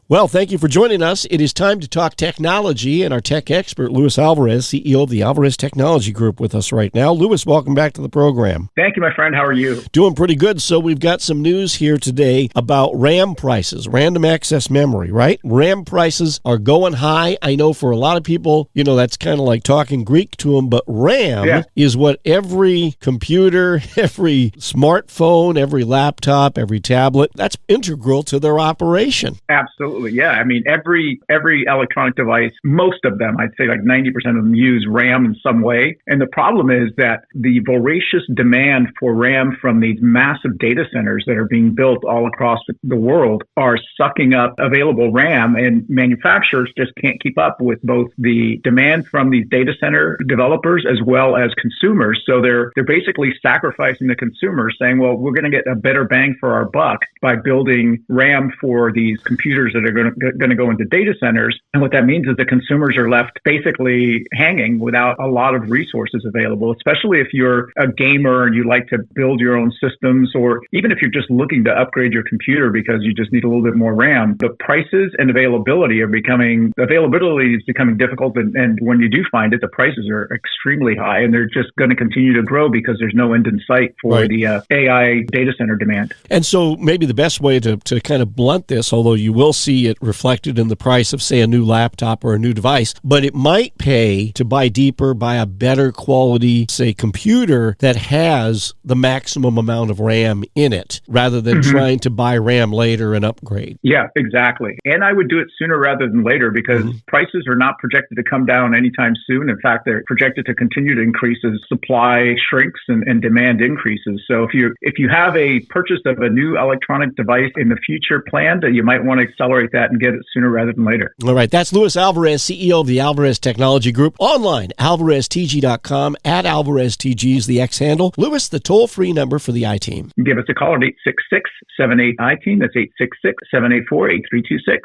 Well, thank you for joining us. It is time to talk technology, and our tech expert, Luis Alvarez, CEO of the Alvarez Technology Group, with us right now. Luis, welcome back to the program. Thank you, my friend. How are you? Doing pretty good. So we've got some news here today about RAM prices, random access memory, right? RAM prices are going high. I know for a lot of people, that's kind of like talking Greek to them, but RAM is what every computer, every smartphone, every laptop, every tablet, that's integral to their operation. Absolutely. Yeah. I mean, every electronic device, most of them, I'd say like 90% of them use RAM in some way. And the problem is that the voracious demand for RAM from these massive data centers that are being built all across the world are sucking up available RAM, and manufacturers just can't keep up with both the demand from these data center developers as well as consumers. So they're basically sacrificing the consumers, saying, well, we're going to get a better bang for our buck by building RAM for these computers that are going to go into data centers. And what that means is the consumers are left basically hanging without a lot of resources available, especially if you're a gamer and you like to build your own systems, or even if you're just looking to upgrade your computer because you just need a little bit more RAM. The prices and availability is becoming difficult. And when you do find it, the prices are extremely high, and they're just going to continue to grow because there's no end in sight for the AI data center demand. And so maybe the best way to kind of blunt this, although you will see it reflected in the price of, say, a new laptop or a new device, but it might pay to buy deeper, buy a better quality, say, computer that has the maximum amount of RAM in it, rather than trying to buy RAM later and upgrade. Yeah, exactly. And I would do it sooner rather than later, because prices are not projected to come down anytime soon. In fact, they're projected to continue to increase as supply shrinks and demand increases. So if you have a purchase of a new electronic device in the future planned, you might want to accelerate that and get it sooner rather than later. All right. That's Luis Alvarez, CEO of the Alvarez Technology Group. Online, alvareztg.com. @AlvarezTG is the X handle. Luis, the toll-free number for the I-Team. Give us a call at 866-78-I-Team. That's 866-784-8326.